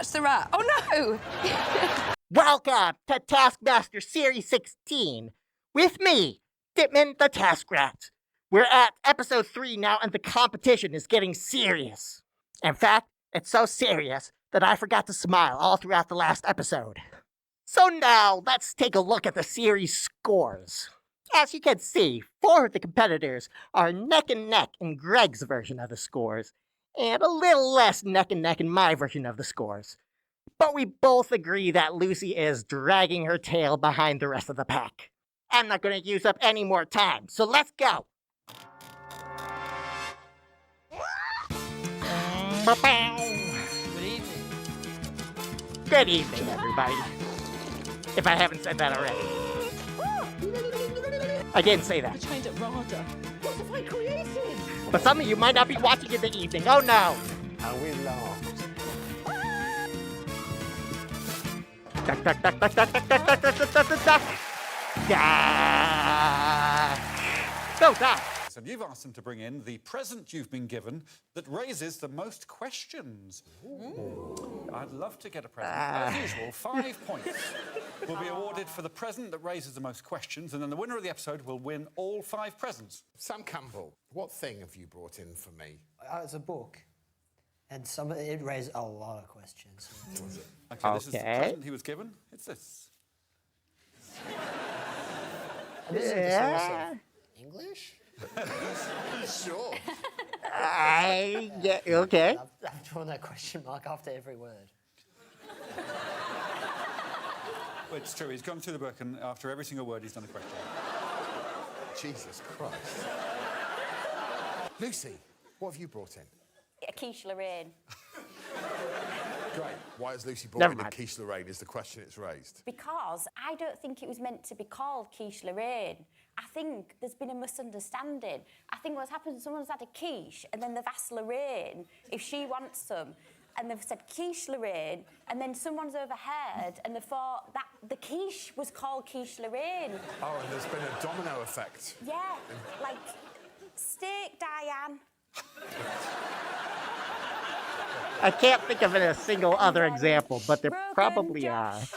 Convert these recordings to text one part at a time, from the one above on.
catch the rat. Oh no! Welcome to Taskmaster Series 16 with me, Ditman the Task Rat. We're at episode 3 now and the competition is getting serious. In fact, it's so serious that I forgot to smile all throughout the last episode. So now, let's take a look at the series scores. As you can see, 4 of the competitors are neck and neck in Greg's version of the scores, and a little less neck and neck in my version of the scores. But we both agree that Lucy is dragging her tail behind the rest of the pack. I'm not going to use up any more time, so let's go! Good evening. Good evening, everybody. If I haven't said that already. I didn't say I that. trained at RADA. What have I created? But some of you might not be watching in the evening. Oh no! How we laughed. Duck, duck, duck, duck, duck, duck, duck, duck, duck, duck, duck, duck, duck. Duck. No, duck. And you've asked them to bring in the present you've been given that raises the most questions. Ooh. I'd love to get a present. As usual, 5 points will be awarded for the present that raises the most questions, and then the winner of the episode will win all 5 presents. Sam Campbell, what thing have you brought in for me? It's a book. And it raised a lot of questions. Okay, this is the present he was given. It's this. Yeah. English? Sure. Yeah, okay. I've drawn a question mark after every word. Well, it's true, he's gone through the book and after every single word he's done a question. Jesus Christ. Lucy, what have you brought in? A quiche Lorraine. Great. Why has Lucy brought Never in a mind. quiche Lorraine is the question it's raised. Because I don't think it was meant to be called quiche Lorraine. I think there's been a misunderstanding. I think what's happened is someone's had a quiche and then they've asked Lorraine if she wants some. And they've said quiche Lorraine, and then someone's overheard and they thought that the quiche was called quiche Lorraine. Oh, and there's been a domino effect. Yeah, like steak Diane. I can't think of a single other example, but there Broken probably are. Josh.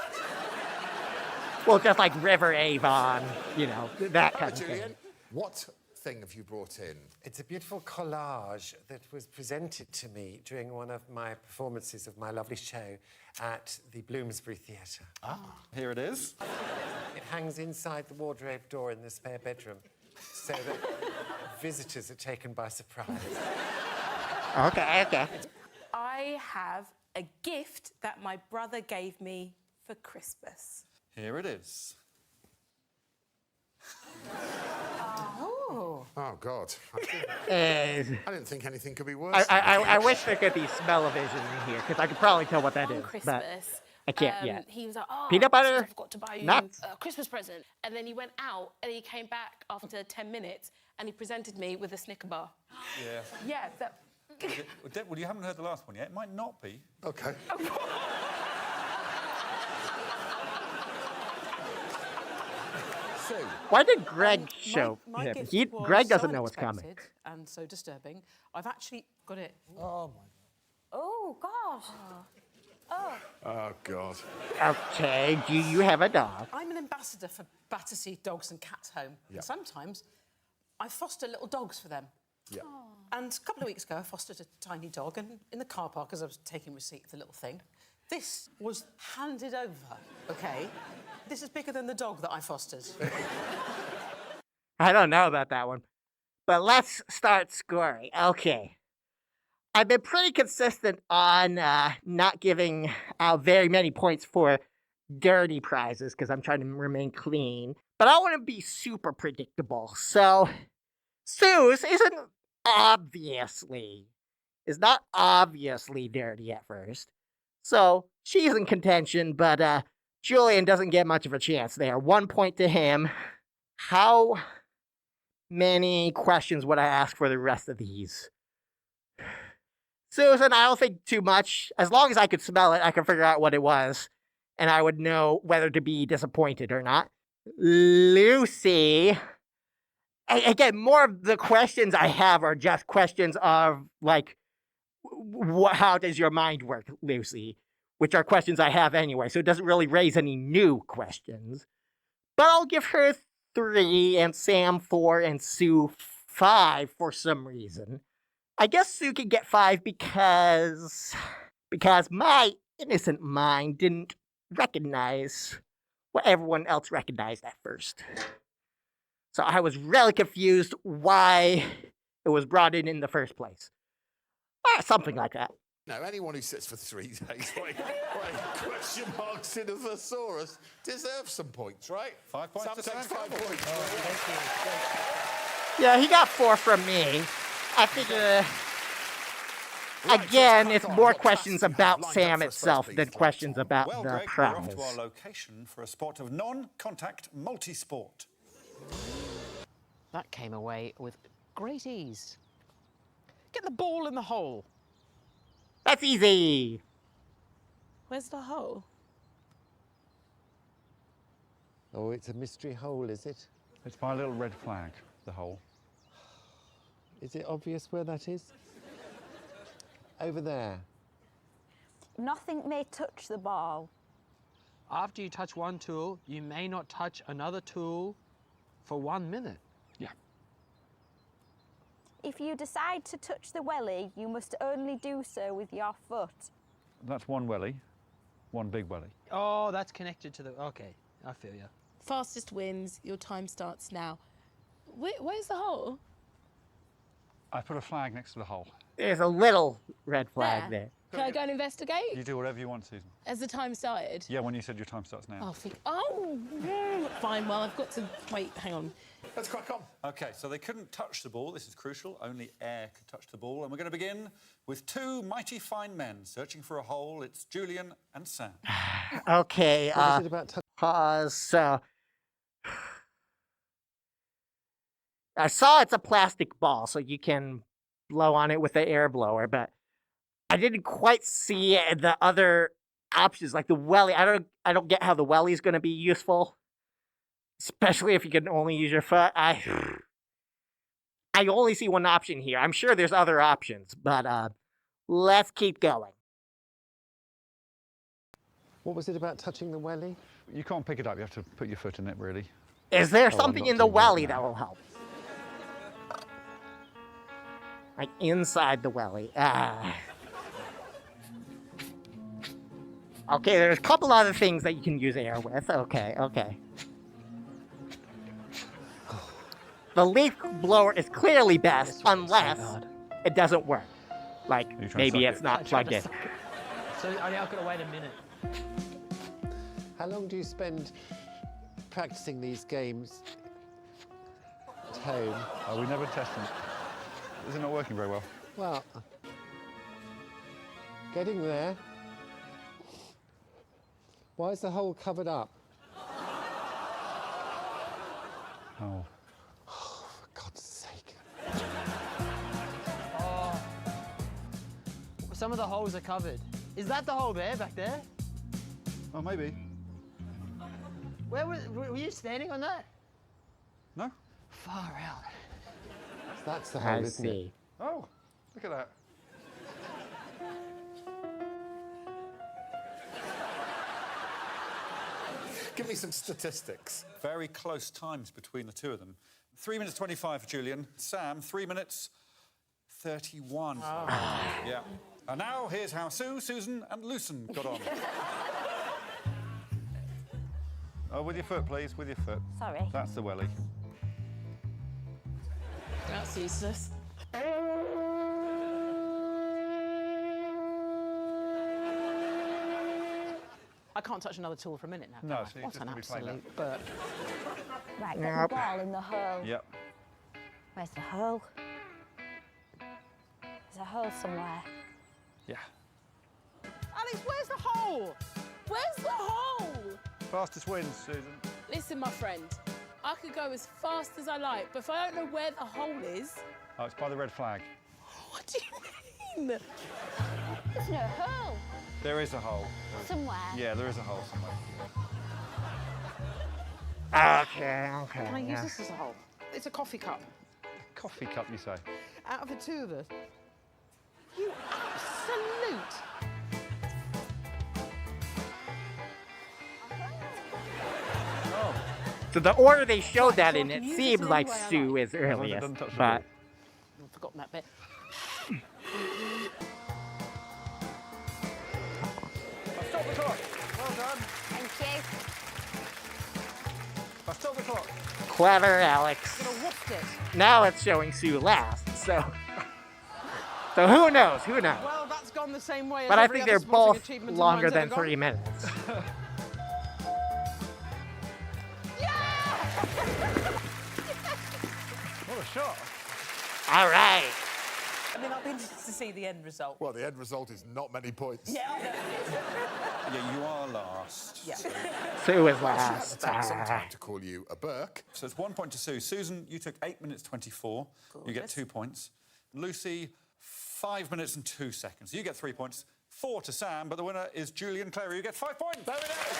Well, just like River Avon, you know, that kind of thing. Julian, what thing have you brought in? It's a beautiful collage that was presented to me during one of my performances of my lovely show at the Bloomsbury Theatre. Here it is. It hangs inside the wardrobe door in the spare bedroom so that visitors are taken by surprise. Okay. I have a gift that my brother gave me for Christmas. Here it is. Oh. Oh, God. Uh, I didn't think anything could be worse. I wish there could be smell-o-vision in here, because I could probably tell what that On is, Christmas, but I can't yet. he was like, oh, Peanut butter? I forgot to buy you Nuts? a Christmas present. And then he went out and he came back after 10 minutes and he presented me with a Snicker bar. Yeah. Yeah, that... Well, you haven't heard the last one yet. It might not be. OK. So, Why did Greg show my him? gift was Greg doesn't so know what's coming. unexpected and so disturbing. I've actually got it. Oh, my Oh, God. Oh. oh, God. Okay, do you have a dog? I'm an ambassador for Battersea Dogs and Cats Home. Yeah. And sometimes I foster little dogs for them. Yeah. And a couple of weeks ago, I fostered a tiny dog, and in the car park, as I was taking receipt of the little thing, this was handed over, OK? This is bigger than the dog that I fostered. I don't know about that one. But let's start scoring. Okay. I've been pretty consistent on not giving out very many points for dirty prizes because I'm trying to remain clean. But I want to be super predictable. So, Sue's is not obviously dirty at first. So, she's in contention, but Julian doesn't get much of a chance there. 1 point to him. How many questions would I ask for the rest of these? Susan, I don't think too much. As long as I could smell it, I could figure out what it was. And I would know whether to be disappointed or not. Lucy. Again, more of the questions I have are just questions of, like, how does your mind work, Lucy? which are questions I have anyway, so it doesn't really raise any new questions. But I'll give her 3, and Sam 4, and Sue 5 for some reason. I guess Sue could get 5 because my innocent mind didn't recognize what everyone else recognized at first. So I was really confused why it was brought in the first place. Something like that. No, anyone who sits for 3 days like question marks in a thesaurus deserves some points, right? 5 points Sam to takes Sam. 5 points. Yeah, he got 4 from me. I figure, again, it's more questions about Sam itself than questions about Well, the Greg, prize. we're off to our location for a sport of non-contact multi-sport. That came away with great ease. Get the ball in the hole. That's easy. Where's the hole? Oh, it's a mystery hole, is it? It's by a little red flag, the hole. Is it obvious where that is? Over there. Nothing may touch the ball. After you touch one tool, you may not touch another tool for 1 minute. Yeah. If you decide to touch the welly, you must only do so with your foot. That's one welly, one big welly. Oh, that's connected to the... Okay, I feel you. Fastest wins. Your time starts now. Where's the hole? I put a flag next to the hole. There's a little red flag there. Can I go and investigate? You do whatever you want, Susan. As the time started? Yeah, when you said your time starts now. Fine. Well, I've got to wait. Hang on. Let's crack on. OK, so they couldn't touch the ball. This is crucial. Only air could touch the ball. And we're going to begin with 2 mighty fine men searching for a hole. It's Julian and Sam. Okay, What was it about pause. I saw it's a plastic ball, so you can blow on it with the air blower, but I didn't quite see the other options, like the welly. I don't get how the welly is going to be useful, especially if you can only use your foot. I only see one option here. I'm sure there's other options, but let's keep going. What was it about touching the welly? You can't pick it up. You have to put your foot in it, really. Is there I'm something not in the doing that welly now. that will help? Like inside the welly. Okay, there's a couple other things that you can use air with. Okay. The leaf blower is clearly best unless it doesn't work. Like, Are you trying to maybe suck it's it? not plugged in. So I've got to wait a minute. How long do you spend practicing these games at home? Oh, we never test them. Is it not working very well? Well, getting there. Why is the hole covered up? Oh. For God's sake. Oh. Some of the holes are covered. Is that the hole there, back there? Oh, maybe. Were you standing on that? No? Far out. That's the hole, I isn't it? see. Oh, look at that. Give me some statistics. Very close times between the two of them. 3 minutes 25 for Julian. Sam, 3 minutes 31. Yeah. And now here's how Sue, Susan and Lucen got on. Oh, with your foot, please, with your foot. Sorry. That's the welly. That's useless. I can't touch another tool for a minute now. No, can I? so you What just an want to be playing absolute bird. Right, get Yep. the ball in the hole. Yep. Where's the hole? There's a hole somewhere. Yeah. Alex, where's the hole? Where's the hole? Fastest wins, Susan. Listen, my friend. I could go as fast as I like, but if I don't know where the hole is, Oh, it's by the red flag. what do you mean? There's no hole There is a hole. somewhere. Yeah, there is a hole somewhere. Okay. Can I use yeah. this as a hole? It's a coffee cup. Coffee cup, you say? Out of the two of us. You absolute... So the order they showed that in, Can it you use seems it like any way I Sue like? is earliest, doesn't touch the but I've forgotten that bit. I've stopped the clock. Well done. Thank I've stopped the clock. clever Alex. Gonna whooped it. Now it's showing Sue last, so who knows? Who knows? Well, that's gone the same way as But I every think other they're sporting both achievement of longer mine's than ever gone. 3 minutes. What a shot. All right. I mean, I'll be interested to see the end result. Well, the end result is not many points. Yeah. Yeah, you are last. Yeah. Sue is She'll last. take some time to call you a Burke. So it's 1 point to Sue. Susan, you took 8 minutes 24. You get 2 points. Lucy, 5 minutes and 2 seconds. You get 3 points. 4 to Sam, but the winner is Julian Clary. You get 5 points. There it is.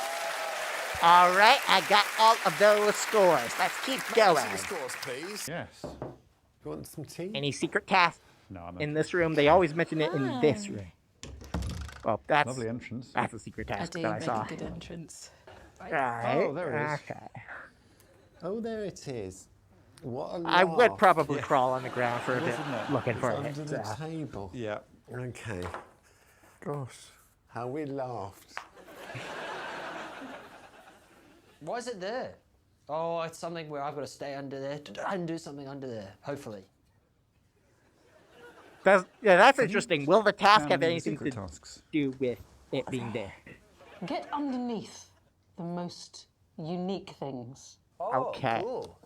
All right, I got all of those scores. Let's keep going. See the scores, please. Yes. You want some tea? Any secret tasks No, I'm in this room? They always mention it in this room. Well, that's Lovely entrance. that's a secret task that I saw. good entrance. Right. Oh, there it is. Okay. Oh, there it is. What a I would laugh. probably crawl on the ground for a bit, Isn't it? looking for Under it. the so. table. Yeah. Okay. Gosh, how we laughed. Why is it there? Oh, it's something where I've got to stay under there and do something under there, hopefully. That's interesting. Will the task have do the anything secret to tasks. do with it being there? Get underneath the most unique things. Okay. Cool.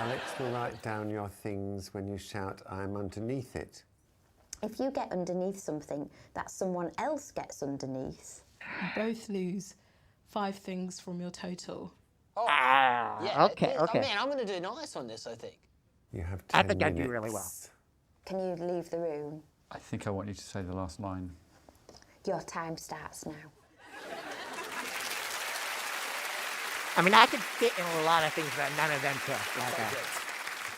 Alex will write down your things when you shout, I'm underneath it. If you get underneath something that someone else gets underneath, Both lose 5 things from your total. Ah, Yeah, okay, okay. Oh, man, I'm going to do nice on this, I think. You have 10 I think minutes. I do really well. can you leave the room? I think I want you to say the last line. Your time starts now. I mean, I could fit in a lot of things that none of them could. Like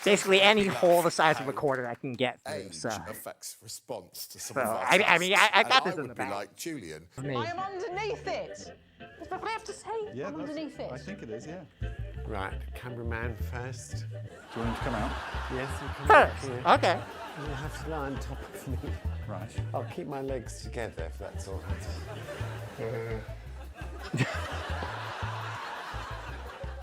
basically any hole the size of a quarter I can get through. Age So, affects response to some So, of our I mean, tasks. I got And this in the would be bag. like Julian. me. I am underneath it. That's what I have to say. Yeah, I'm underneath it. I think it is, yeah. Right, cameraman first. Do you want him to come out? Yes, you can. First, Here. okay. You have to lie on top of me. Right. I'll keep my legs together if that's all right.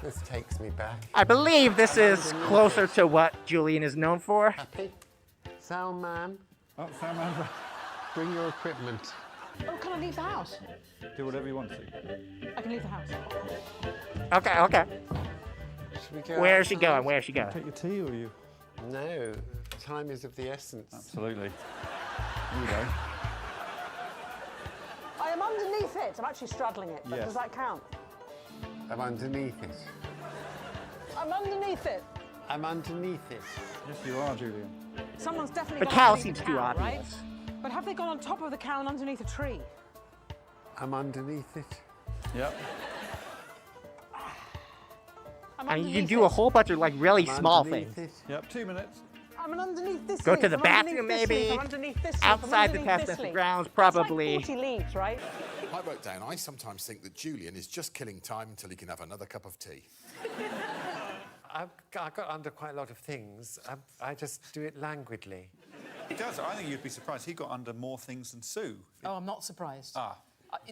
This takes me back. I believe this is closer to what Julian is known for. Happy? Sound man, Oh, Sam, man, bring your equipment. Oh, can I leave the house? do whatever you want to. I can leave the house. Okay, okay. Should we go Where is she outside? going? Where is she going? Take your tea, or you? No, time is of the essence. Absolutely. Here you go. I am underneath it. I'm actually straddling it. But Yes. does that count? I'm underneath it. I'm underneath it. I'm underneath it. Yes, you are, Julian. Someone's definitely The gone cow underneath seems the too cow, obvious. Right? But have they gone on top of the cow and underneath a tree? I'm underneath it. Yep. I'm I mean, you can underneath do a it. whole bunch of like really I'm small underneath things. it. Yep, 2 minutes. I'm underneath this Go leaf. to the I'm bathroom, underneath this leaf. maybe. I'm underneath this leaf. Outside I'm the underneath Taskmaster this leaf. grounds, That's probably. like 40 leaves, right? I wrote down, I sometimes think that Julian is just killing time until he can have another cup of tea. I got under quite a lot of things. I just do it languidly. He does. I think you'd be surprised. He got under more things than Sue. Oh, I'm not surprised. Ah,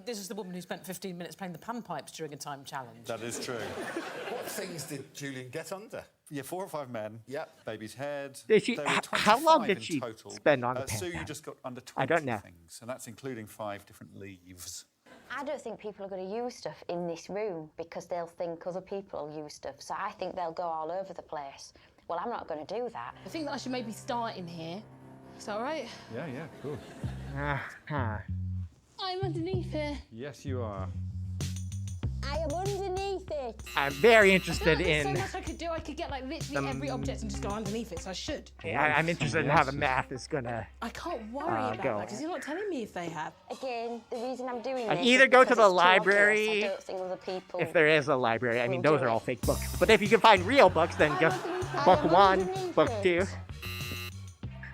This is the woman who spent 15 minutes playing the panpipes during a time challenge. that is true. What things did Julian get under? Yeah, 4 or 5 men. Yep. Baby's head. Did she- There were how long 25 did in she total. spend on the Sue, you pan? just got under 20 I don't know. things, and that's including 5 different leaves. I don't think people are going to use stuff in this room because they'll think other people will use stuff. So I think they'll go all over the place. Well, I'm not going to do that. I think that I should maybe start in here. Is that all right? Yeah, yeah, of course. Uh-huh. I'm underneath here. Yes, you are. I am underneath it. I'm very I feel like interested there's in. so much I could do. I could get like literally every object and just go underneath it, so I should. I'm interested in how the math is gonna. I can't worry about go. that because you're not telling me if they have. Again, the reason I'm doing I'd this either is go to because the it's too obvious. library, I don't think other people. If there is a library, I mean, We'll those do are all it. fake books. But if you can find real books, then just book 1, book 2.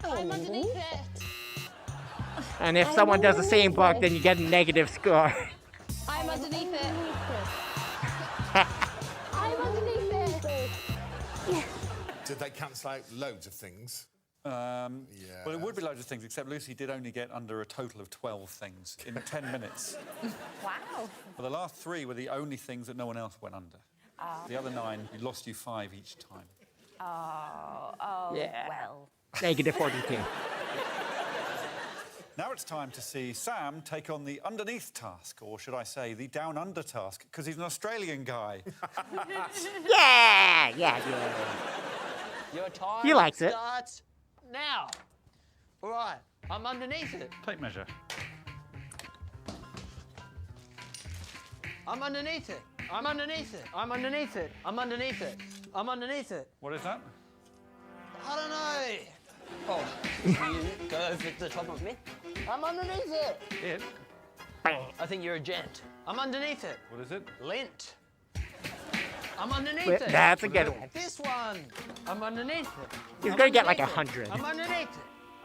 I'm underneath it. And if someone does the same book, then you get a negative score. I'm underneath it. I Did they cancel out loads of things? Well, it would be loads of things, except Lucy did only get under a total of 12 things in 10 minutes. Wow. Well, the last 3 were the only things that no one else went under. The other 9, we lost you 5 each time. Yeah. Well. Negative 42. Now it's time to see Sam take on the underneath task, or should I say the down under task, because he's an Australian guy. Yeah. Your time He likes it. starts now. All right, I'm underneath it. Tape measure. I'm underneath it. I'm underneath it. I'm underneath it. I'm underneath it. I'm underneath it. What is that? I don't know. Oh, you go over the top of me. I'm underneath it. It? I think you're a gent. I'm underneath it. What is it? Lint. I'm underneath it. That's a good one. This one. I'm underneath it. He's gonna get like 100. I'm underneath it.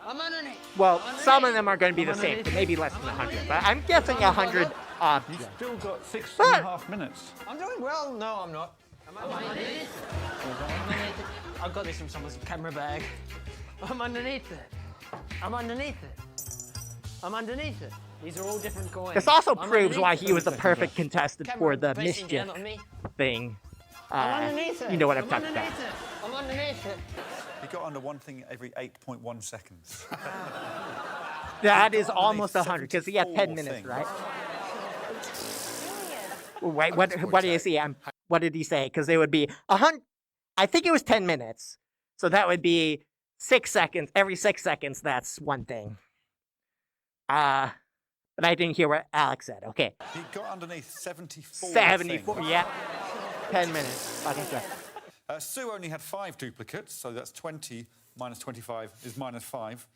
I'm underneath. Well, I'm some of underneath. them are going to be the I'm same, so underneath maybe it. less than I'm 100. underneath But it. I'm guessing 100 You've objects. still got 6.5 minutes. I'm doing well. No, I'm not. I'm underneath it. I'm underneath it. I've got this from someone's camera bag. I'm underneath it. I'm underneath it. I'm underneath it. These are all different coins. This also I'm proves why underneath he was the it. perfect contestant Camera for the facing mischief down on me. thing. I'm underneath it. You know what I'm I'm talking about. underneath it. I'm underneath it. He got under one thing every 8.1 seconds. That is Underneath almost 100 because he had 10 74 minutes, things. right? Wait, what did he say? What did he say? Because it would be 100. I think it was 10 minutes, so that would be 6 seconds. Every 6 seconds, that's one thing. But I didn't hear what Alex said. Okay, He got underneath 74 74. things. Yeah, 10 minutes. Fucking sure. Sue only had 5 duplicates, so that's 20 minus 25 is minus 5.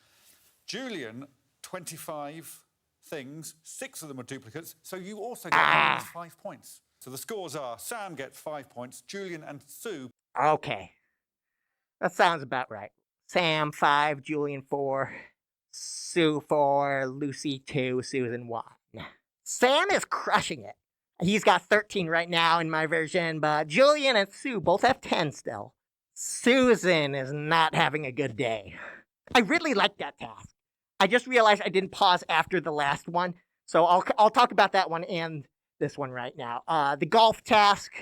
Julian, 25 things, 6 of them are duplicates, so you also get minus 5 points. So the scores are Sam gets 5 points, Julian and Sue. Okay, that sounds about right. Sam 5, Julian 4, Sue 4, Lucy 2, Susan 1. Sam is crushing it. He's got 13 right now in my version, but Julian and Sue both have 10 still. Susan is not having a good day. I really like that task. I just realized I didn't pause after the last one, so I'll talk about that one and this one right now. The golf task,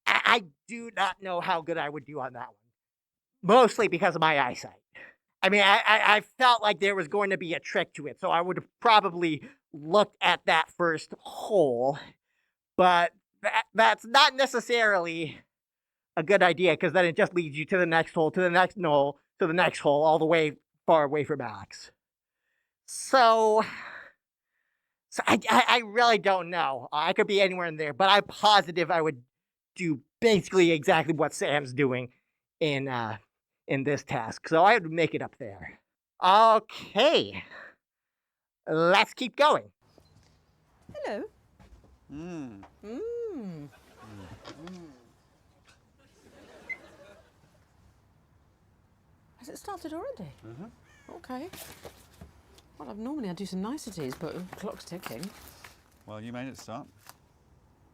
I do not know how good I would do on that one, mostly because of my eyesight. I mean, I felt like there was going to be a trick to it, so I would have probably looked at that first hole, but that's not necessarily a good idea because then it just leads you to the next hole, to the next hole, to the next hole, all the way far away from Alex. So I really don't know. I could be anywhere in there, but I'm positive I would do basically exactly what Sam's doing in this task. So I would make it up there. Okay. Let's keep going. Hello. Has it started already? Okay. Well, normally I do some niceties, but the clock's ticking. Well, you made it start.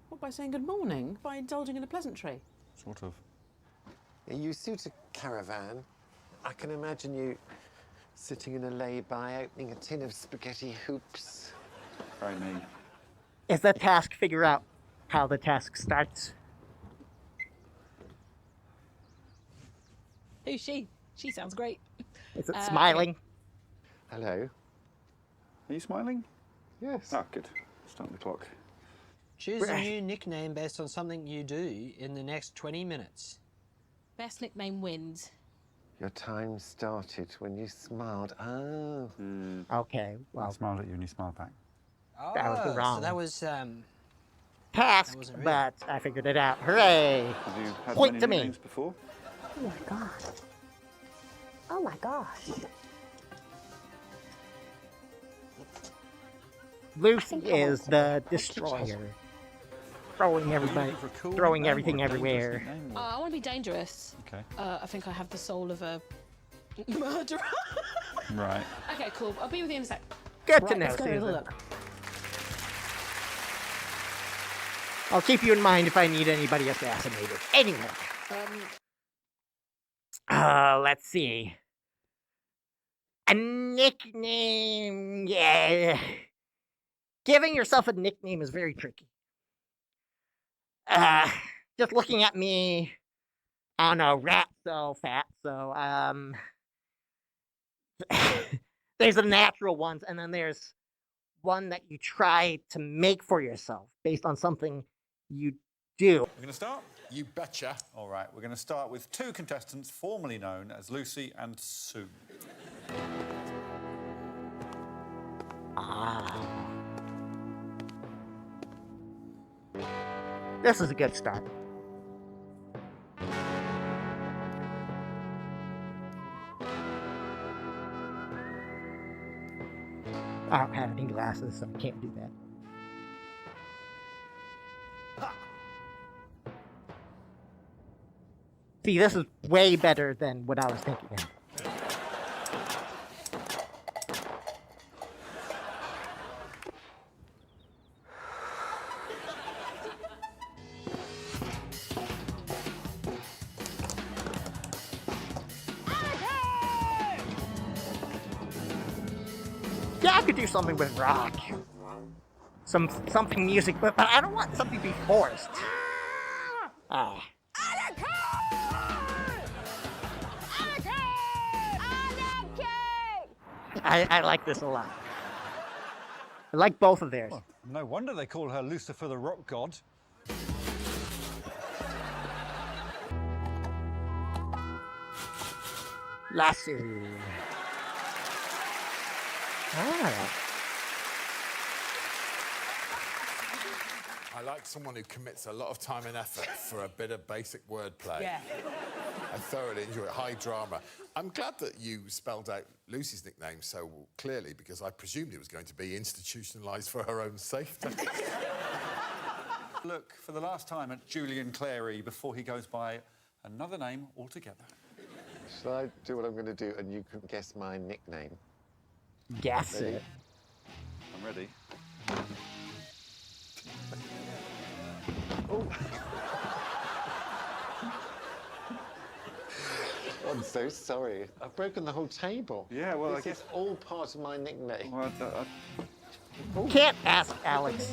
What, by saying good morning? By indulging in a pleasantry? Sort of. You suit a caravan. I can imagine you sitting in a lay-by, opening a tin of spaghetti hoops. Very me. Is the task figure out how the task starts? Who's she? She sounds great. Is it smiling? Hello. Are you smiling? Yes. Ah, good. Start the clock. Choose a new nickname based on something you do in the next 20 minutes. Best nickname wins. Your time started when you smiled. Oh. Okay, I well, smiled at you and you smiled back. That was the Oh, wrong So that was task, wasn't real. but I figured it out. Hooray! Have you had Point many to me. nicknames before? Oh my god. Oh my gosh. Lucy think I is want the destroyer. Throwing everybody, Looking for a cool throwing nickname or everything a dangerous everywhere. nickname or- I want to be dangerous. Okay. I think I have the soul of a murderer. Right. Okay, cool. I'll be with you in a sec. Good to Right, know, let's go have a Susan. look. I'll keep you in mind if I need anybody assassinated. Anyway, Let's see. A nickname, yeah. Giving yourself a nickname is very tricky. Just looking at me, I don't know, rat so fat, so, there's the natural ones, and then there's one that you try to make for yourself based on something you do. We're going to start? You betcha. All right, we're going to start with two contestants formerly known as Lucy and Sue. This is a good start. I don't have any glasses, so I can't do that. See, this is way better than what I was thinking of. Yeah, I could do something with rock. Something music, but I don't want something to be forced. I like this a lot. I like both of theirs. Well, no wonder they call her Lucifer the Rock God. Lasso. I like someone who commits a lot of time and effort for a bit of basic wordplay. Yeah. I thoroughly enjoy it. High drama. I'm glad that you spelled out Lucy's nickname so clearly because I presumed it was going to be institutionalised for her own safety. Look for the last time at Julian Clary before he goes by another name altogether. Shall I do what I'm going to do and you can guess my nickname? Guess Ready? it. I'm ready. I'm so sorry. I've broken the whole table. Yeah, well, this is all part of my nickname. Well, Can't ask Alex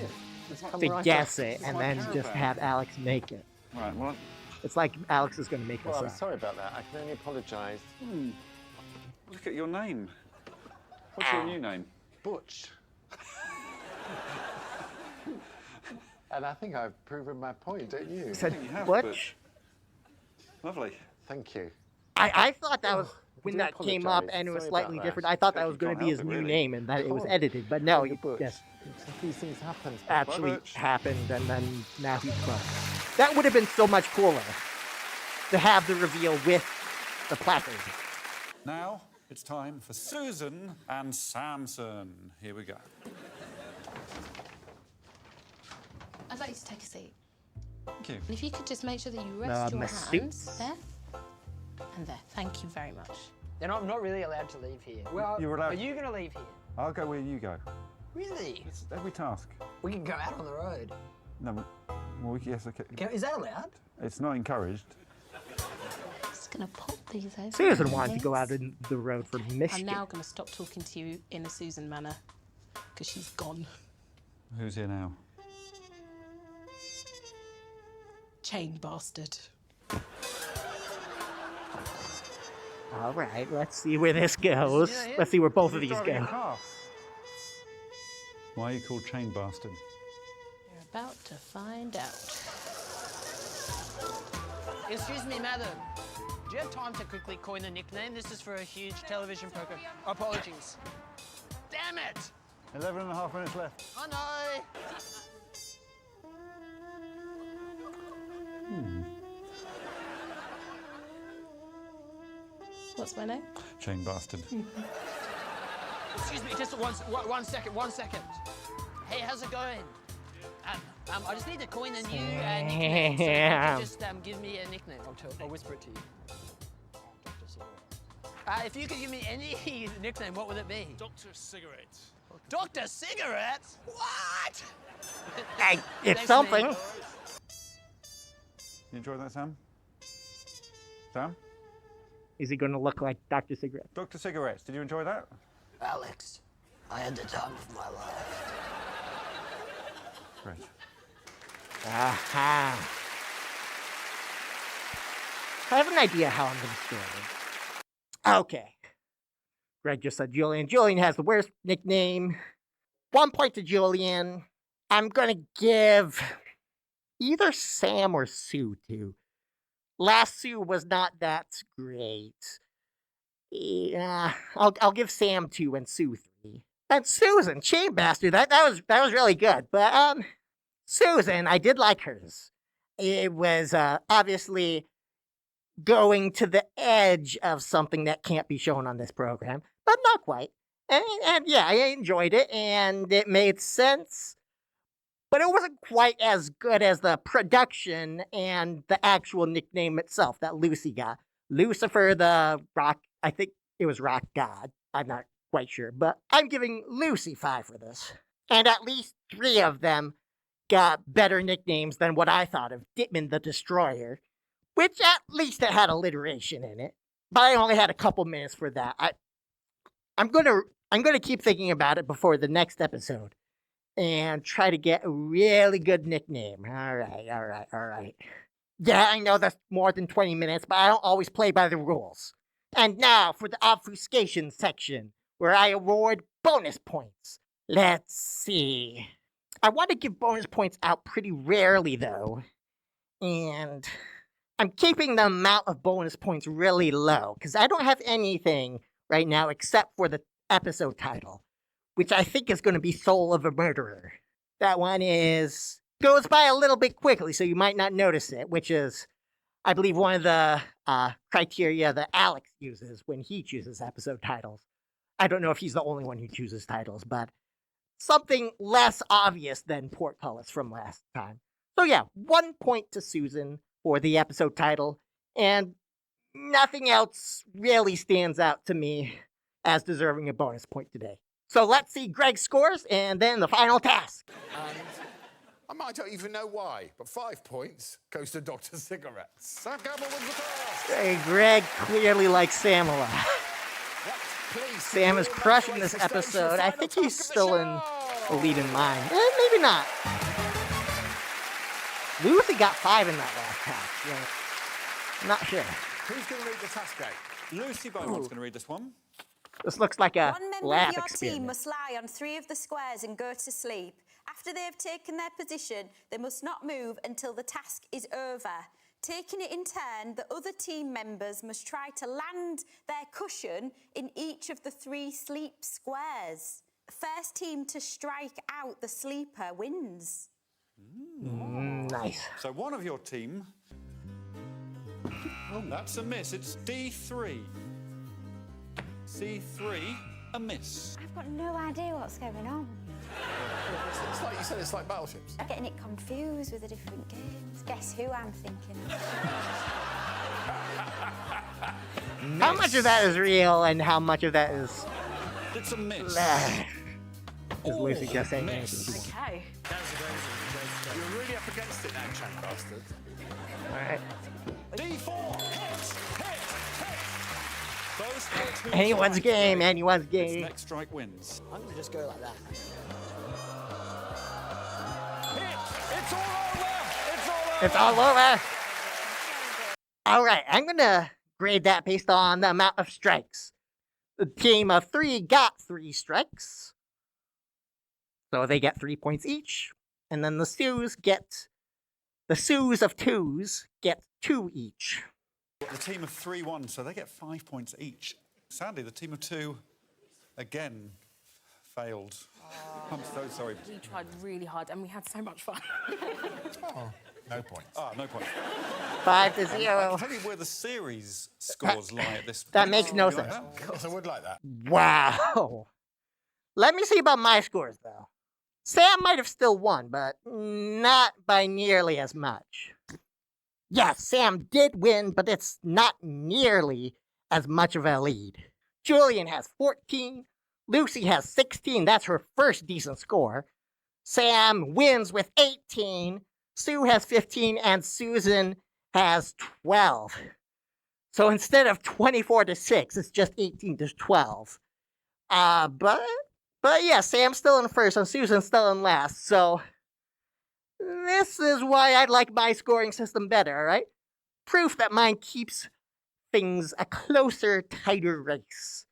It's come to right guess up. it and my then just caravan. have Alex make it. right, well, It's like Alex is going to make Well, us I'm up. sorry about that. I can only apologise. look at your name. What's your new name? Butch. And I think I've proven my point, don't you? Said you have, Butch. Lovely. Thank you. I thought that was when do that came up apologise. and it was Sorry slightly about that. different. I thought that Yeah, was you going to can't be his help it, new really. name and that it was Come on. edited. But no, You're he Butch. just These things happen. actually Butch. happened and then now he's Butch. That would have been so much cooler to have the reveal with the placard. Now it's time for Susan and Samson. Here we go. I'd like you to take a seat. Thank you. And if you could just make sure that you rest your masseuse. hands there and there. Thank you very much. Then I'm not really allowed to leave here. Well, You're allowed- are you going to leave here? I'll go where you go. Really? It's every task. We can go out on the road. No, well, yes, okay. Is that allowed? It's not encouraged. Just gonna pop these over. Susan wanted to go out in the road for I'm mischief. now gonna stop talking to you in a Susan manner because she's gone. Who's here now? Chain bastard. All right, let's see where this goes. Yeah, yeah. Let's see where both of Who's these driving go. a car? Why are you called Chain Bastard? You're about to find out. Excuse me, madam. Do you have time to quickly coin a nickname? This is for a huge television program. Apologies. Damn it! 11 and a half minutes left. I know. What's my name? Chain Bastard. Excuse me, just one second, 1 second. Hey, how's it going? I just need to coin a new nickname. So if you could just give me a nickname. I'll whisper it to you. If you could give me any nickname, what would it be? Dr. Cigarette. Dr. Cigarette? What? Hey, it's Thanks, something. mate. You enjoyed that, Sam? Sam? Is he going to look like Dr. Cigarette? Dr. Cigarettes, did you enjoy that? Alex, I had the time of my life. Great. Aha. I have an idea how I'm going to score it. Okay. Greg just said Julian. Julian has the worst nickname. 1 point to Julian. I'm going to give either Sam or Sue to. Last Sue was not that great. Yeah, I'll give Sam 2 and Sue 3. And Susan, Chainmaster, that was really good. But Susan, I did like hers. It was obviously going to the edge of something that can't be shown on this program, but not quite. And yeah, I enjoyed it, and it made sense. But it wasn't quite as good as the production and the actual nickname itself that Lucy got. Lucifer the Rock, I think it was Rock God. I'm not quite sure, but I'm giving Lucy 5 for this. And at least 3 of them got better nicknames than what I thought of Ditman the Destroyer, which at least it had alliteration in it. But I only had a couple minutes for that. I'm gonna keep thinking about it before the next episode and try to get a really good nickname. All right. Yeah, I know that's more than 20 minutes, but I don't always play by the rules. And now for the obfuscation section, where I award bonus points. Let's see. I want to give bonus points out pretty rarely, though. And I'm keeping the amount of bonus points really low, because I don't have anything right now except for the episode title, which I think is going to be Soul of a Murderer. That one goes by a little bit quickly, so you might not notice it, which is, I believe, one of the criteria that Alex uses when he chooses episode titles. I don't know if he's the only one who chooses titles, but something less obvious than Portcullis from last time. So yeah, 1 point to Susan for the episode title, and nothing else really stands out to me as deserving a bonus point today. So let's see Greg's scores, and then the final task. And I don't even know why, but 5 points goes to Dr. Cigarettes. Sam Campbell wins the task. Hey, Greg clearly likes Sam a lot. Please, Sam is crushing this episode. I think he's still in the lead in mine. Maybe not. Lucy got 5 in that last task. Yeah. I'm not sure. Who's going to read the task out? Lucy Beaumont's going to read this one. This looks like a One member lab of your experiment. team must lie on 3 of the squares and go to sleep. After they have taken their position, they must not move until the task is over. Taking it in turn, the other team members must try to land their cushion in each of the 3 sleep squares. First team to strike out the sleeper wins. Nice. So one of your team... Oh, that's a miss. It's D3. C3, a miss. I've got no idea what's going on. It's like you said, it's like battleships. I'm getting it confused with the different games. Guess who I'm thinking of? How much of that is real and how much of that is... It's a miss. Is Lucy just saying anything she wants? Okay. You're really up against it now, Chainmaster. All right. D4, hit. Those are 2 Anyone's strikes, game, Greg. anyone's This game. next strike wins. I'm gonna just go like that. Hit! It's all over! It's all over! It's all over. All right, I'm going to grade that based on the amount of strikes. The team of 3 got 3 strikes. So they get 3 points each. And then the Sues of 2s get 2 each. The team of 3 won, so they get 5 points each. Sadly, the team of 2 again failed. I'm so sorry. We tried really hard and we had so much fun. No points. No points. 5 to I 0. can tell you where the series scores lie at this point. That makes no You like sense. that? Yes, I would like that. Wow. Let me see about my scores, though. Sam might have still won, but not by nearly as much. Yes, Sam did win, but it's not nearly as much of a lead. Julian has 14. Lucy has 16. That's her first decent score. Sam wins with 18. Sue has 15, and Susan has 12. So instead of 24-6, it's just 18-12. But yeah, Sam's still in first and Susan's still in last. So this is why I like my scoring system better, all right? Proof that mine keeps things a closer, tighter race.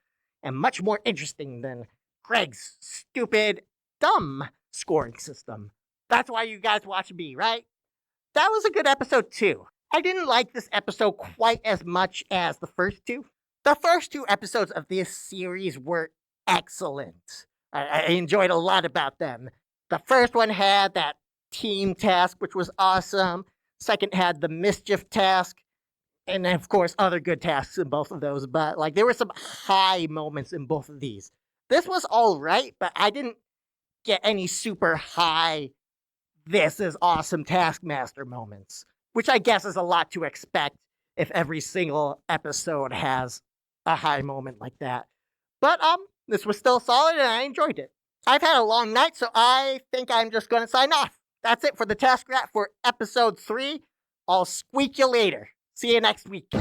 And much more interesting than Greg's stupid, dumb scoring system. That's why you guys watch me, right? That was a good episode too. I didn't like this episode quite as much as the first two. The first two episodes of this series were excellent. I enjoyed a lot about them. The first one had that team task, which was awesome. Second had the mischief task. And then, of course, other good tasks in both of those. But, like, there were some high moments in both of these. This was all right, but I didn't get any super high, this is awesome Taskmaster moments. Which I guess is a lot to expect if every single episode has a high moment like that. But, this was still solid and I enjoyed it. I've had a long night, so I think I'm just going to sign off. That's it for the Task Rat for episode 3. I'll squeak you later. See you next week.